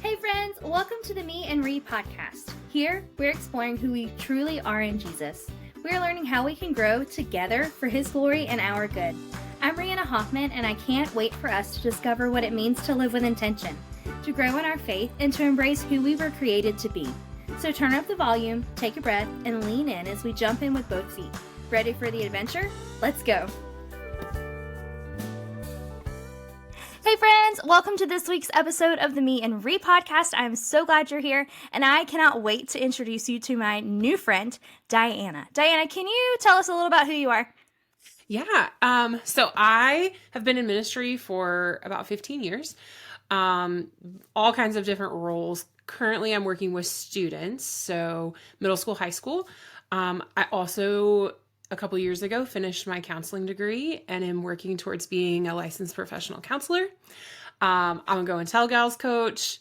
Hey friends, welcome to the Me and Re podcast. Here, we're exploring who we truly are in Jesus. We're learning how we can grow together for His glory and our good. I'm Reanna Hoffman, and I can't wait for us to discover what it means to live with intention, to grow in our faith, and to embrace who we were created to be. So turn up the volume, take a breath, and lean in as we jump in with both feet. Ready for the adventure? Let's go! Hey friends, welcome to this week's episode of the Me and Re podcast. I'm so glad you're here, and I cannot wait to introduce you to my new friend, Diana. Diana, can you tell us a little about who you are? Yeah, so I have been in ministry for about 15 years, all kinds of different roles. Currently, I'm working with students, so middle school, high school. I also a couple years ago finished my counseling degree and am working towards being a licensed professional counselor. I'm a Go and Tell Gals coach,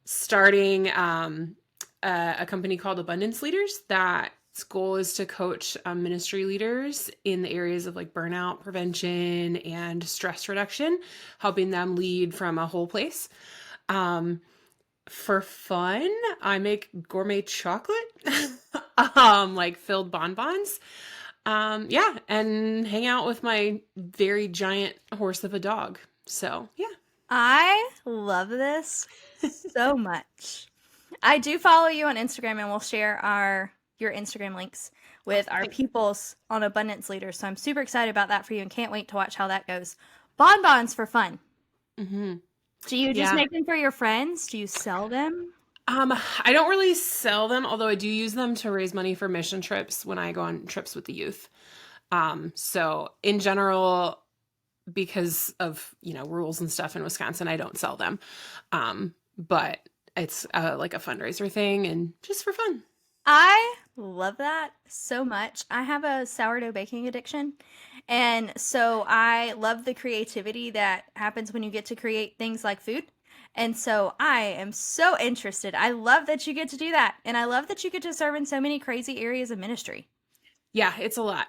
starting a company called Abundance Leaders that's goal is to coach ministry leaders in the areas of like burnout prevention and stress reduction, helping them lead from a whole place. For fun, I make gourmet chocolate, like filled bonbons. Yeah, and hang out with my very giant horse of a dog. So, yeah. I love this so much. I do follow you on Instagram, and we'll share your Instagram links with our peoples on Abundance Leaders. So I'm super excited about that for you and can't wait to watch how that goes. Bonbons for fun. Mm-hmm. Do you just make them for your friends? Do you sell them? I don't really sell them, although I do use them to raise money for mission trips when I go on trips with the youth. So in general, because of, rules and stuff in Wisconsin, I don't sell them. But it's like a fundraiser thing and just for fun. I love that so much. I have a sourdough baking addiction. And so I love the creativity that happens when you get to create things like food. And so I am so interested. I love that you get to do that. And I love that you get to serve in so many crazy areas of ministry. Yeah, it's a lot.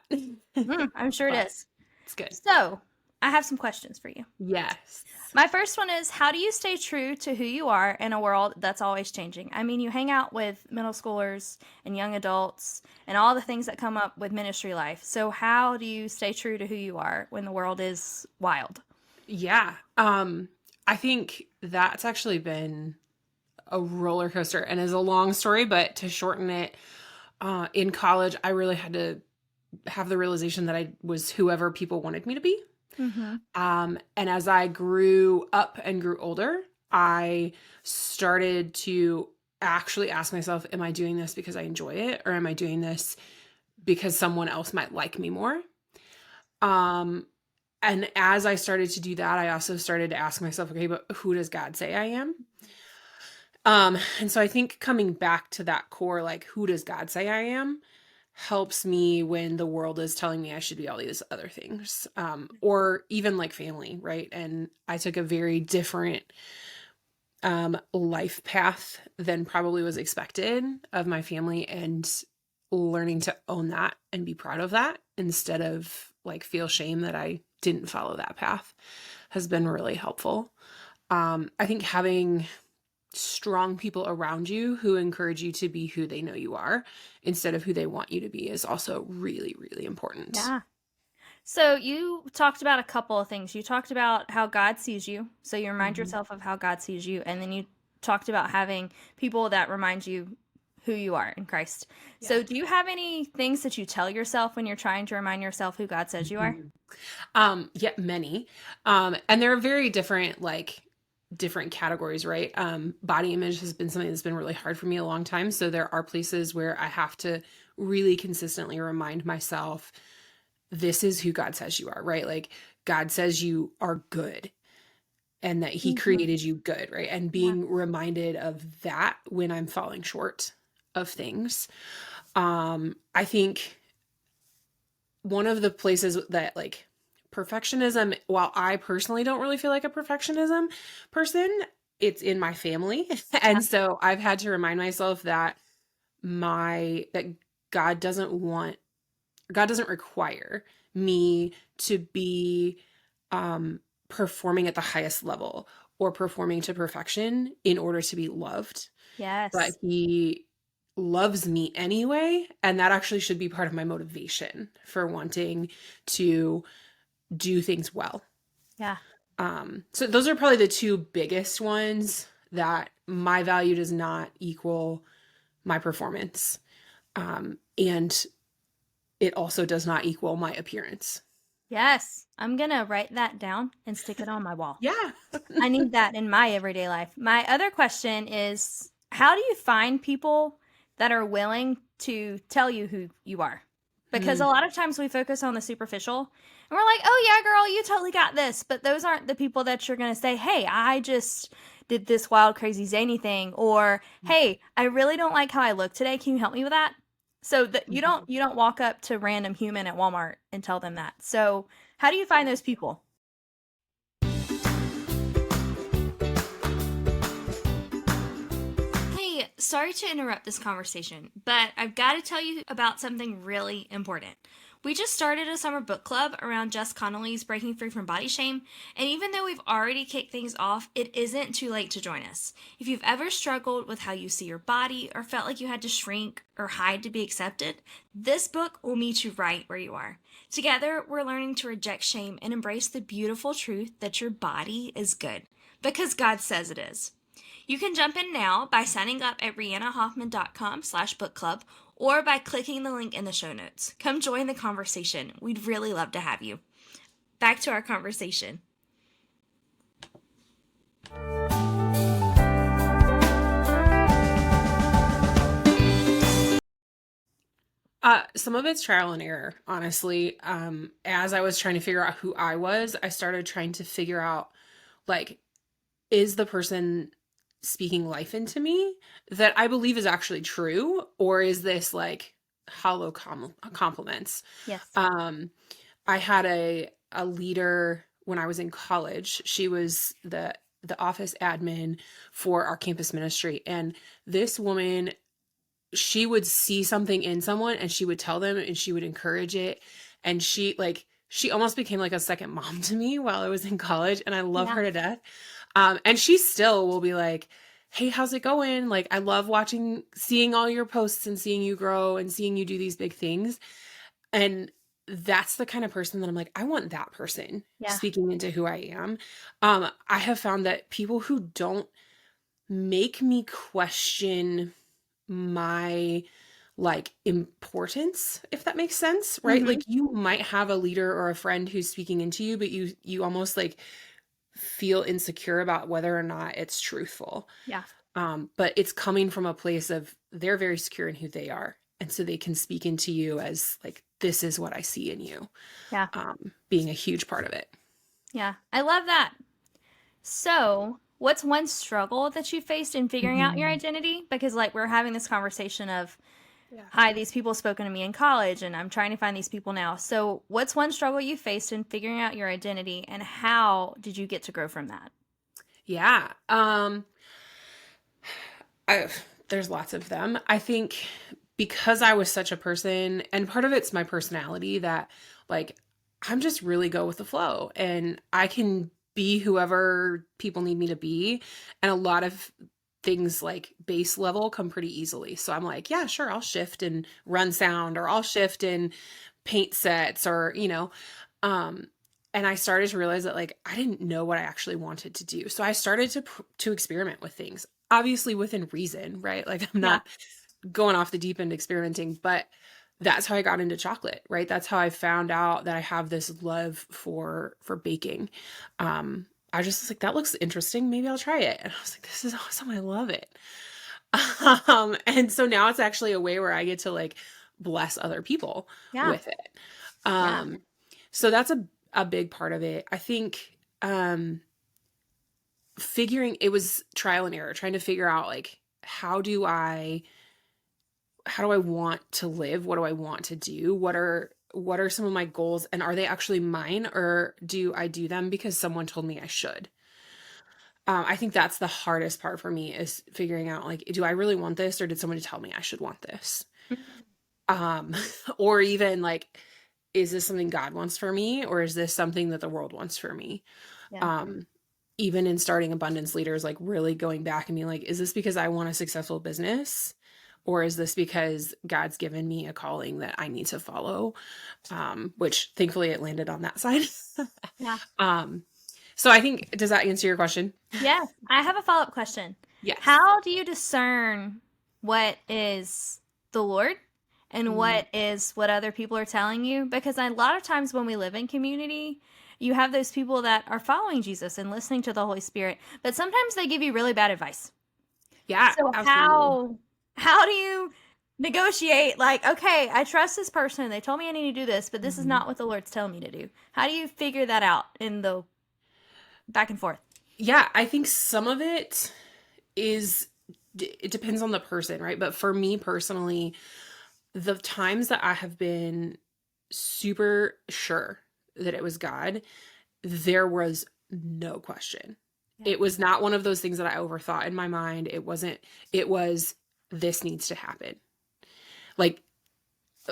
I'm sure it is. It's good. So I have some questions for you. Yes. My first one is, how do you stay true to who you are in a world that's always changing? I mean, you hang out with middle schoolers and young adults and all the things that come up with ministry life. So how do you stay true to who you are when the world is wild? Yeah. I think that's actually been a roller coaster and is a long story, but to shorten it, in college, I really had to have the realization that I was whoever people wanted me to be. Mm-hmm. And as I grew up and grew older, I started to actually ask myself, am I doing this because I enjoy it? Or am I doing this because someone else might like me more? And as I started to do that, I also started to ask myself, okay, but who does God say I am? And so I think coming back to that core, like, who does God say I am, helps me when the world is telling me I should be all these other things, or even like family, right? And I took a very different life path than probably was expected of my family, and learning to own that and be proud of that instead of like feel shame that I didn't follow that path has been really helpful. I think having strong people around you who encourage you to be who they know you are instead of who they want you to be is also really, really important. Yeah. So you talked about a couple of things. You talked about how God sees you. So you remind yourself of how God sees you. And then you talked about having people that remind you who you are in Christ. Yeah. So do you have any things that you tell yourself when you're trying to remind yourself who God says you are? Yeah, many. And they're very different categories, right? Body image has been something that's been really hard for me a long time. So there are places where I have to really consistently remind myself, this is who God says you are, right? Like, God says you are good and that He created you good, right? And being reminded of that when I'm falling short of things. I think one of the places that like perfectionism, while I personally don't really feel like a perfectionism person, it's in my family. And so I've had to remind myself that God doesn't require me to be performing at the highest level or performing to perfection in order to be loved, but Yes. he loves me anyway. And that actually should be part of my motivation for wanting to do things well. Yeah. So those are probably the two biggest ones, that my value does not equal my performance. And it also does not equal my appearance. Yes. I'm going to write that down and stick it on my wall. Yeah. I need that in my everyday life. My other question is, how do you find people that are willing to tell you who you are? Because a Mm, lot of times we focus on the superficial and we're like, oh, yeah, girl, you totally got this. But those aren't the people that you're going to say, hey, I just did this wild, crazy, zany thing. Or, hey, I really don't like how I look today. Can you help me with that? So that you don't walk up to random human at Walmart and tell them that. So how do you find those people? Hey, sorry to interrupt this conversation, but I've got to tell you about something really important. We just started a summer book club around Jess Connolly's Breaking Free from Body Shame, and even though we've already kicked things off, it isn't too late to join us. If you've ever struggled with how you see your body or felt like you had to shrink or hide to be accepted, this book will meet you right where you are. Together, we're learning to reject shame and embrace the beautiful truth that your body is good, because God says it is. You can jump in now by signing up at reannahoffman.com/book club or by clicking the link in the show notes. Come join the conversation. We'd really love to have you. Back to our conversation. Some of it's trial and error, honestly. As I was trying to figure out who I was, I started trying to figure out, like, is the person speaking life into me that I believe is actually true, or is this like hollow compliments? Yes. I had a leader when I was in college. She was the office admin for our campus ministry, and this woman, she would see something in someone and she would tell them and she would encourage it, and she almost became like a second mom to me while I was in college, and I love Yeah. her to death. And she still will be like, hey, how's it going? Like, I love seeing all your posts and seeing you grow and seeing you do these big things. And that's the kind of person that I'm like, I want that person Yeah. speaking into who I am. I have found that people who don't make me question my like importance, if that makes sense, right? Mm-hmm. Like, you might have a leader or a friend who's speaking into you, but you almost like feel insecure about whether or not it's truthful. Yeah. But it's coming from a place of they're very secure in who they are. And so they can speak into you as like, this is what I see in you, Yeah. being a huge part of it. Yeah. I love that. So, what's one struggle that you faced in figuring out your Mhm. identity? Because, like, we're having this conversation of, Yeah. hi, these people spoken to me in college, and I'm trying to find these people now. So, what's one struggle you faced in figuring out your identity, and how did you get to grow from that? Yeah. I, there's lots of them. I think because I was such a person, and part of it's my personality, that like I'm just really go with the flow and I can be whoever people need me to be. And a lot of things like base level come pretty easily. So I'm like, yeah, sure, I'll shift and run sound, or I'll shift and paint sets, or, um, and I started to realize that like I didn't know what I actually wanted to do. So I started to experiment with things, obviously within reason, right? Like, I'm Yeah. not going off the deep end experimenting, but that's how I got into chocolate, right? That's how I found out that I have this love for baking. I just was like, that looks interesting. Maybe I'll try it. And I was like, this is awesome. I love it. And so now it's actually a way where I get to like bless other people Yeah. with it. Yeah. Um, so that's a big part of it. I think, figuring it was trial and error, trying to figure out like, how do I want to live? What do I want to do? What are some of my goals, and are they actually mine, or do I do them because someone told me I should? I think that's the hardest part for me, is figuring out like, do I really want this, or did somebody tell me I should want this? Mhm. Um, or even like, is this something God wants for me, or is this something that the world wants for me? Yeah. Um, even in starting Abundance Leaders, like really going back and being like, is this because I want a successful business? Or is this because God's given me a calling that I need to follow? Which thankfully it landed on that side. Yeah. um, so I think, does that answer your question? Yes. I have a follow-up question. Yes. How do you discern what is the Lord and Mm, what is what other people are telling you? Because a lot of times when we live in community, you have those people that are following Jesus and listening to the Holy Spirit, but sometimes they give you really bad advice. yeah, So absolutely. how do you negotiate like, okay, I trust this person. They told me I need to do this, but this is Mhm. not what the Lord's telling me to do. How do you figure that out in the back and forth? Yeah, I think some of it is, it depends on the person, right? But for me personally, the times that I have been super sure that it was God, there was no question. Yeah. It was not one of those things that I overthought in my mind. It wasn't, it was, this needs to happen. Like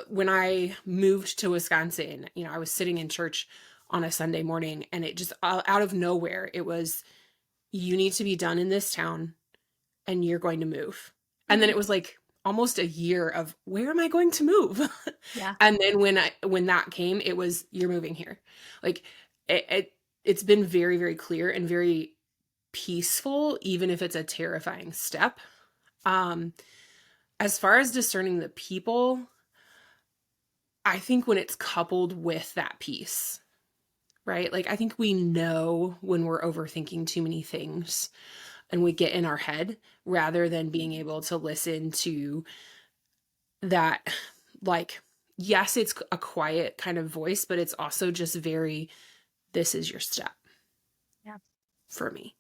when I moved to Wisconsin, I was sitting in church on a Sunday morning and it just out of nowhere, it was, you need to be done in this town and you're going to move. And then Mhm. it was like almost a year of where am I going to move? Yeah. And then when that came, it was you're moving here. Like it's been very, very clear and very peaceful, even if it's a terrifying step. Um, as far as discerning the people, I think when it's coupled with that peace, right? Like I think we know when we're overthinking too many things and we get in our head rather than being able to listen to that, like, yes, it's a quiet kind of voice, but it's also just very, this is your step Yeah. for me.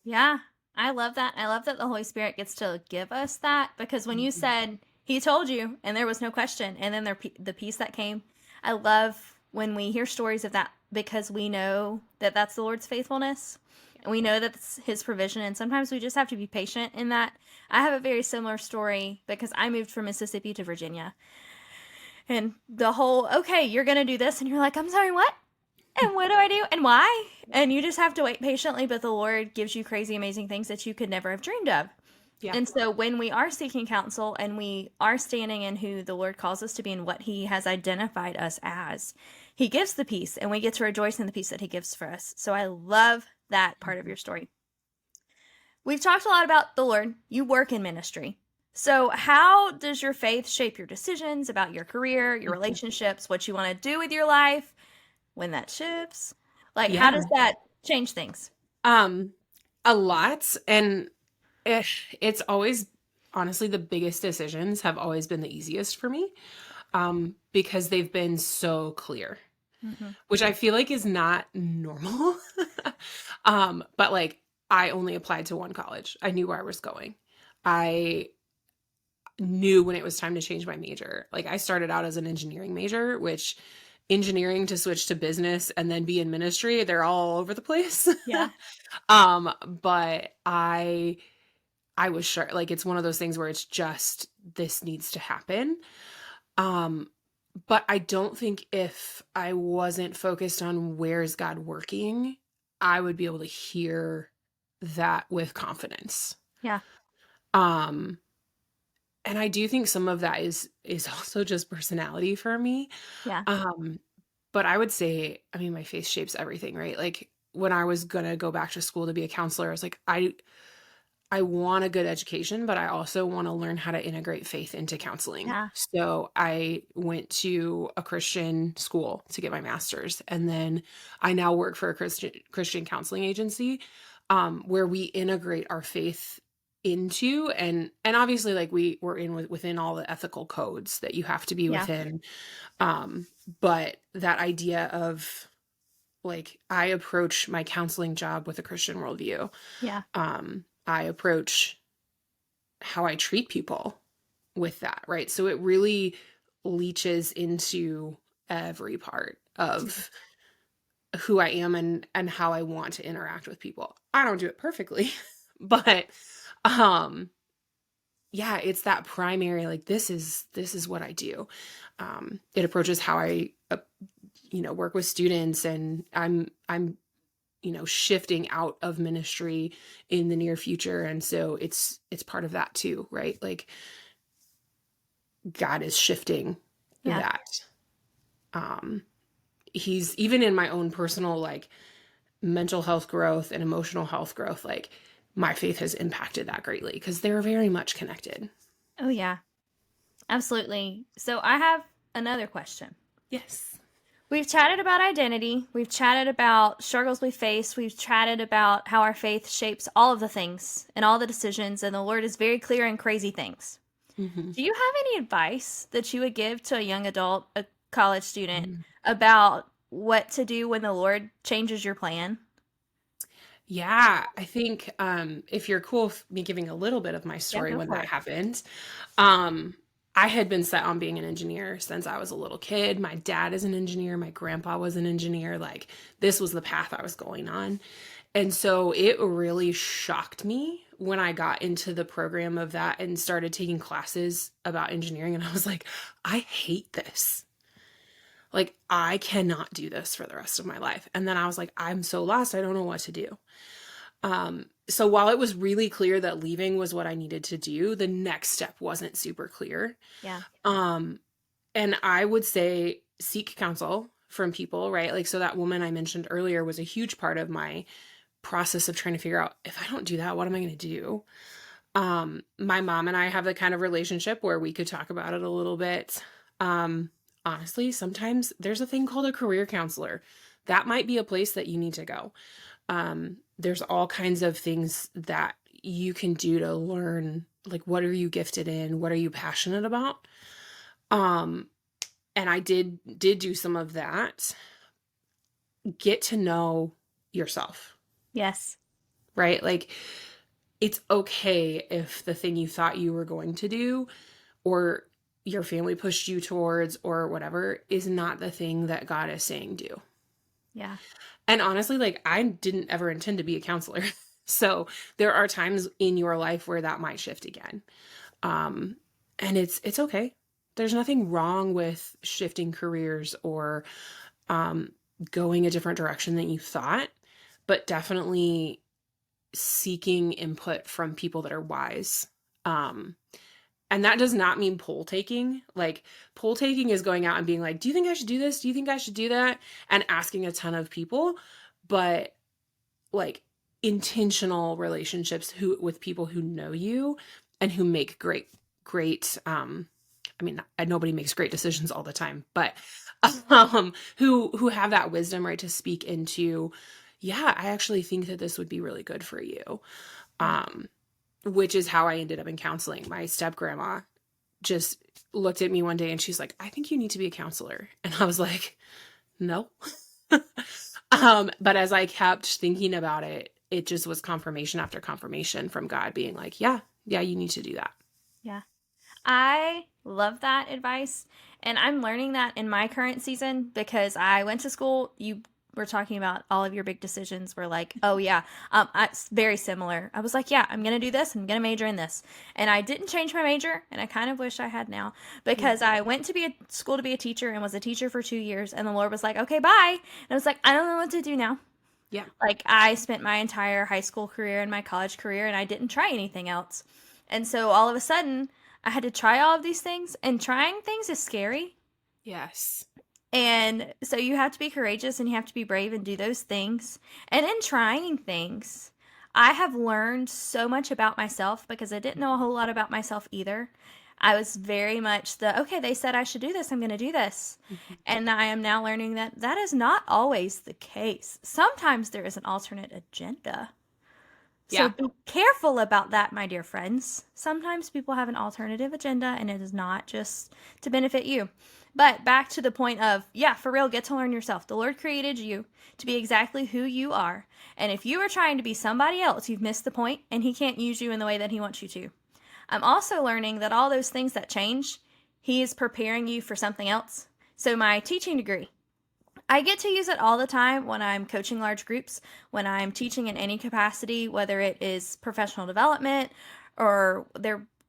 Yeah. I love that. I love that the Holy Spirit gets to give us that because when you Mhm. said he told you and there was no question and then the peace that came, I love when we hear stories of that because we know that that's the Lord's faithfulness and we know that it's his provision and sometimes we just have to be patient in that. I have a very similar story because I moved from Mississippi to Virginia. And the whole, okay, you're going to do this and you're like, "I'm sorry, what?" And what do I do? And why? And you just have to wait patiently, but the Lord gives you crazy, amazing things that you could never have dreamed of. Yeah. And so when we are seeking counsel and we are standing in who the Lord calls us to be and what he has identified us as, he gives the peace and we get to rejoice in the peace that he gives for us. So I love that part of your story. We've talked a lot about the Lord. You work in ministry. So, how does your faith shape your decisions about your career, your Mhm. relationships, what you want to do with your life? When that ships? Like, how Yeah. does that change things? Um, a lot. And it's always, honestly, the biggest decisions have always been the easiest for me, because they've been so clear, Mm-hmm. which I feel like is not normal. But like I only applied to one college. I knew where I was going. I knew when it was time to change my major. Like I started out as an engineering major, which engineering to switch to business and then be in ministry, they're all over the place. Yeah. But I was sure, like it's one of those things where it's just this needs to happen. Um but I don't think if I wasn't focused on where's God working, I would be able to hear that with confidence. Yeah. Um and I do think some of that is also just personality for me. Yeah. Um but I would say, I mean, my faith shapes everything, right? Like when I was gonna go back to school to be a counselor, I was like, I want a good education, but I also want to learn how to integrate faith into counseling. Yeah. So I went to a Christian school to get my master's, and then I now work for a Christian counseling agency, where we integrate our faith into, and obviously like we're within all the ethical codes that you have to be Yeah. within. Um, but that idea of like I approach my counseling job with a Christian worldview. Yeah. I approach how I treat people with that, right? So it really leaches into every part of who I am and how I want to interact with people. I don't do it perfectly, but um yeah, it's that primary, like this is what I do. It approaches how I work with students, and I'm shifting out of ministry in the near future. And so it's part of that too, right? Like God is shifting Yeah. that. He's even in my own personal like mental health growth and emotional health growth, like my faith has impacted that greatly because they're very much connected. Oh, yeah. Absolutely. So I have another question. Yes. We've chatted about identity. We've chatted about struggles we face. We've chatted about how our faith shapes all of the things and all the decisions, and the Lord is very clear in crazy things. Mm-hmm. Do you have any advice that you would give to a young adult, a college student, Mm-hmm. about what to do when the Lord changes your plan? Yeah, I think if you're cool with me giving a little bit of my Yeah, story go when for that it. happened, um, I had been set on being an engineer since I was a little kid. My dad is an engineer, my grandpa was an engineer. Like this was the path I was going on. And so it really shocked me when I got into the program of that and started taking classes about engineering. And I was like, I hate this. Like, I cannot do this for the rest of my life. And then I was like, I'm so lost. I don't know what to do. So while it was really clear that leaving was what I needed to do, the next step wasn't super clear. Yeah. Um, and I would say seek counsel from people, right? Like, so that woman I mentioned earlier was a huge part of my process of trying to figure out if I don't do that, what am I going to do? My mom and I have the kind of relationship where we could talk about it a little bit. Honestly, sometimes there's a thing called a career counselor. That might be a place that you need to go. There's all kinds of things that you can do to learn, like, what are you gifted in? What are you passionate about? And I did do some of that. Get to know yourself, Yes. right? Like, it's okay if the thing you thought you were going to do or your family pushed you towards or whatever is not the thing that God is saying do. Yeah. And honestly, like I didn't ever intend to be a counselor. So there are times in your life where that might shift again. And it's okay. There's nothing wrong with shifting careers or going a different direction than you thought, but definitely seeking input from people that are wise. And that does not mean poll taking. Like poll taking is going out and being like, do you think I should do this? Do you think I should do that? And asking a ton of people, but like intentional relationships with people who know you and who make great I mean, nobody makes great decisions all the time, but who have that wisdom, right, to speak into, yeah, I actually think that this would be really good for you. Yeah. Which is how I ended up in counseling. My step grandma just looked at me one day and she's like, I think you need to be a counselor. And I was like, no. But as I kept thinking about it, it just was confirmation after confirmation from God being like, yeah, you need to do that. Yeah. I love that advice. And I'm learning that in my current season because I went to school. You were talking about all of your big decisions were like, oh, yeah, it's very similar. I was like, yeah, I'm going to do this. I'm going to major in this. And I didn't change my major. And I kind of wish I had now because I went to be a school to be a teacher and was a teacher for 2 years. And the Lord was like, okay, bye. And I was like, I don't know what to do now. Yeah. Like I spent my entire high school career and my college career and I didn't try anything else. And so all of a sudden, I had to try all of these things, and trying things is scary. Yes. And so you have to be courageous and you have to be brave and do those things. And in trying things, I have learned so much about myself because I didn't know a whole lot about myself either. I was very much okay, they said I should do this, I'm going to do this. Mm-hmm. And I am now learning that that is not always the case. Sometimes there is an alternate agenda. So Yeah. be careful about that, my dear friends. Sometimes people have an alternative agenda and it is not just to benefit you. But back to the point of, yeah, for real, get to learn yourself. The Lord created you to be exactly who you are. And if you are trying to be somebody else, you've missed the point and He can't use you in the way that He wants you to. I'm also learning that all those things that change, He is preparing you for something else. So my teaching degree, I get to use it all the time when I'm coaching large groups, when I'm teaching in any capacity, whether it is professional development or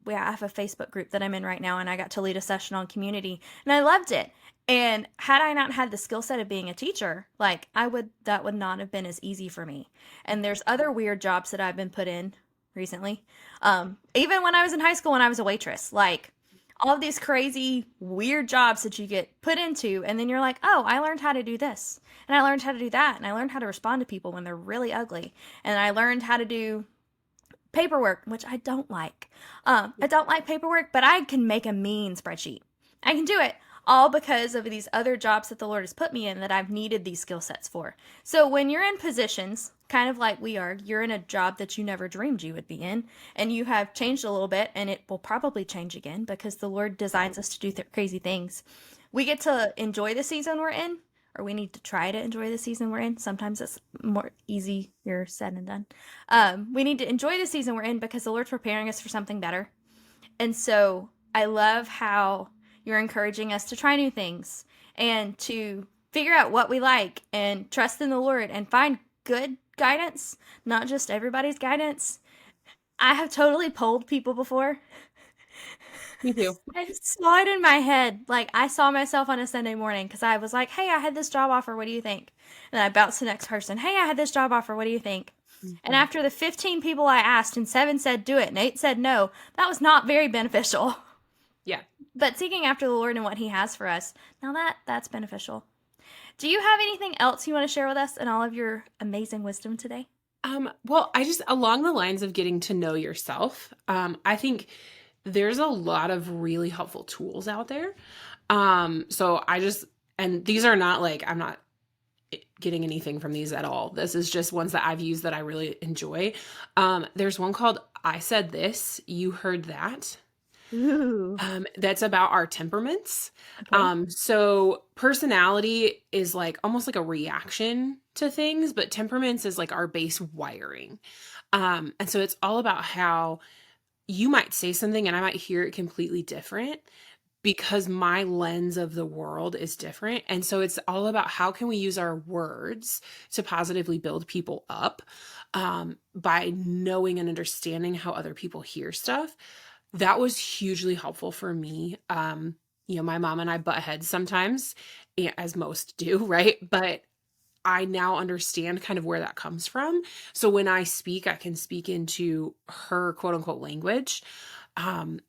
I have a Facebook group that I'm in right now and I got to lead a session on community and I loved it. And had I not had the skill set of being a teacher, like that would not have been as easy for me. And there's other weird jobs that I've been put in recently. Even when I was in high school, when I was a waitress, like all of these crazy weird jobs that you get put into, and then you're like, oh, I learned how to do this, and I learned how to do that, and I learned how to respond to people when they're really ugly, and I learned how to do paperwork, which I don't like. I don't like paperwork, but I can make a mean spreadsheet. I can do it all because of these other jobs that the Lord has put me in that I've needed these skill sets for. So when you're in positions, kind of like we are, you're in a job that you never dreamed you would be in, and you have changed a little bit, and it will probably change again because the Lord designs us to do crazy things. We get to enjoy the season we're in, or we need to try to enjoy the season we're in. Sometimes it's more easier said than done. We need to enjoy the season we're in because the Lord's preparing us for something better. And so I love how you're encouraging us to try new things and to figure out what we like and trust in the Lord and find good guidance, not just everybody's guidance. I have totally polled people before. Me too. I saw it in my head. Like, I saw myself on a Sunday morning because I was like, hey, I had this job offer. What do you think? And I bounced to the next person. Hey, I had this job offer. What do you think? And after the 15 people I asked and 7 said do it and 8 said no, that was not very beneficial. Yeah. But seeking after the Lord and what he has for us, now that's beneficial. Do you have anything else you want to share with us in all of your amazing wisdom today? Well, I just, along the lines of getting to know yourself, I think there's a lot of really helpful tools out there. So and these are not like, I'm not getting anything from these at all. This is just ones that I've used that I really enjoy. There's one called I Said This, You Heard That. Ooh. That's about our temperaments. Okay. So personality is like almost like a reaction to things, but temperaments is like our base wiring. And so it's all about how you might say something and I might hear it completely different because my lens of the world is different. And so it's all about how can we use our words to positively build people up, by knowing and understanding how other people hear stuff. That was hugely helpful for me. My mom and I butt heads sometimes, as most do, right? But I now understand kind of where that comes from. So when I speak, I can speak into her quote unquote language. And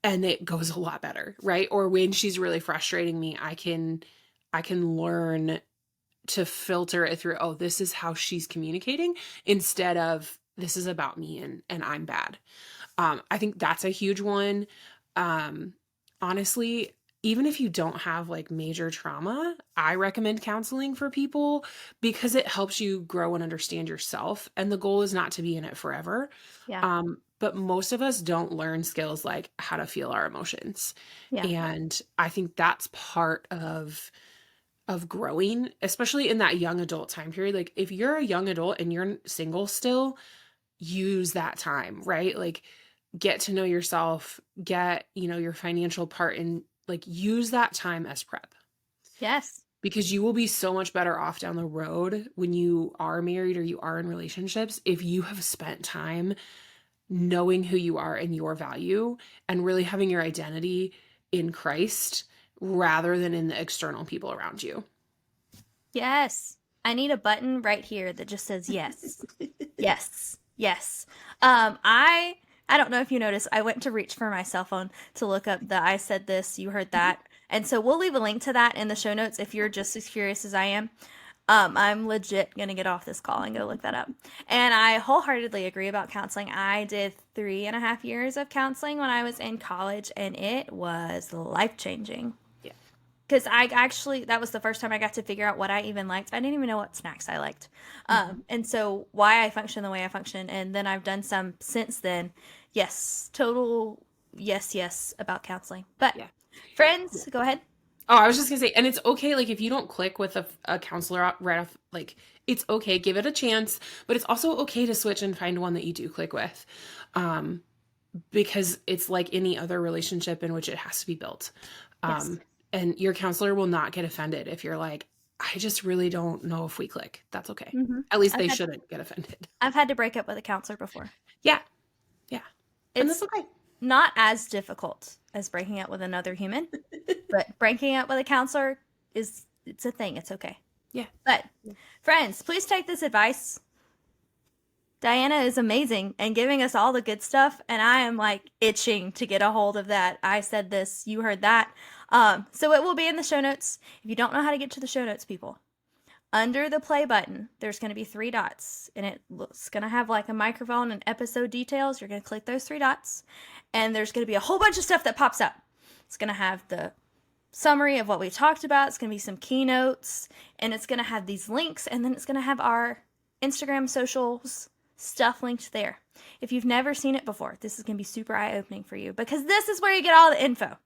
it goes a lot better, right? Or when she's really frustrating me, I can learn to filter it through, oh, this is how she's communicating instead of this is about me and I'm bad. I think that's a huge one. Honestly, even if you don't have like major trauma, I recommend counseling for people because it helps you grow and understand yourself. And the goal is not to be in it forever. Yeah. But most of us don't learn skills like how to feel our emotions. Yeah. And I think that's part of growing, especially in that young adult time period. Like if you're a young adult and you're single still, use that time, right? Like get to know yourself, get, your financial part, and like use that time as prep. Yes. Because you will be so much better off down the road when you are married or you are in relationships if you have spent time knowing who you are and your value and really having your identity in Christ rather than in the external people around you. Yes. I need a button right here that just says yes. Yes. Yes. I don't know if you noticed, I went to reach for my cell phone to look up the I Said This, You Heard That. And so we'll leave a link to that in the show notes if you're just as curious as I am. I'm legit going to get off this call and go look that up. And I wholeheartedly agree about counseling. I did 3.5 years of counseling when I was in college, and it was life-changing. Yeah. Because that was the first time I got to figure out what I even liked. I didn't even know what snacks I liked. And so why I function the way I function. And then I've done some since then. Yes, total yes about counseling. But Yeah. friends, go ahead. Oh, I was just gonna say, and it's okay, like if you don't click with a counselor right off, like it's okay, give it a chance, but it's also okay to switch and find one that you do click with. Because it's like any other relationship in which it has to be built. Yes. And your counselor will not get offended if you're like, I just really don't know if we click. That's okay. Mm-hmm. At least they shouldn't get offended. I've had to break up with a counselor before. Yeah. Yeah. And that's okay. not as difficult as breaking up with another human, but breaking up with a counselor it's a thing. It's okay. Yeah. But friends, please take this advice. Diana is amazing and giving us all the good stuff, and I am like itching to get a hold of that. I said this, you heard that. So it will be in the show notes. If you don't know how to get to the show notes, people, under the play button, there's going to be 3 dots, and it's going to have like a microphone and episode details. You're going to click those 3 dots, and there's going to be a whole bunch of stuff that pops up. It's going to have the summary of what we talked about. It's going to be some keynotes, and it's going to have these links, and then it's going to have our Instagram socials stuff linked there. If you've never seen it before, this is going to be super eye-opening for you because this is where you get all the info.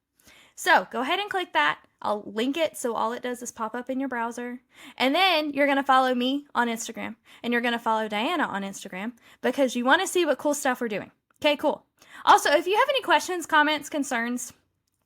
So go ahead and click that. I'll link it so all it does is pop up in your browser. And then you're going to follow me on Instagram, and you're going to follow Diana on Instagram because you want to see what cool stuff we're doing. Okay, cool. Also, if you have any questions, comments, concerns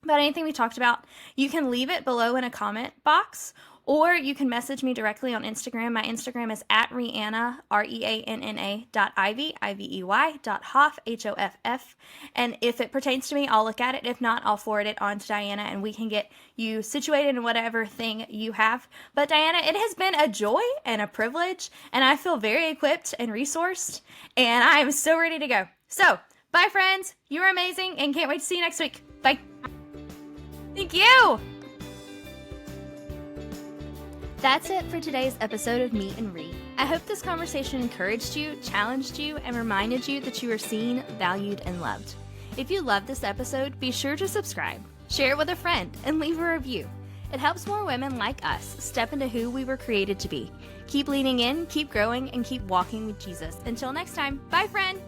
about anything we talked about, you can leave it below in a comment box, or you can message me directly on Instagram. My Instagram is @Reanna, REANNA.Ivy, IVEY.Hoff, HOFF. And if it pertains to me, I'll look at it. If not, I'll forward it on to Diana, and we can get you situated in whatever thing you have. But Diana, it has been a joy and a privilege, and I feel very equipped and resourced, and I am so ready to go. So, bye friends. You're amazing, and can't wait to see you next week. Bye. Thank you. That's it for today's episode of Meet and Read. I hope this conversation encouraged you, challenged you, and reminded you that you are seen, valued, and loved. If you loved this episode, be sure to subscribe, share it with a friend, and leave a review. It helps more women like us step into who we were created to be. Keep leaning in, keep growing, and keep walking with Jesus. Until next time, bye friend!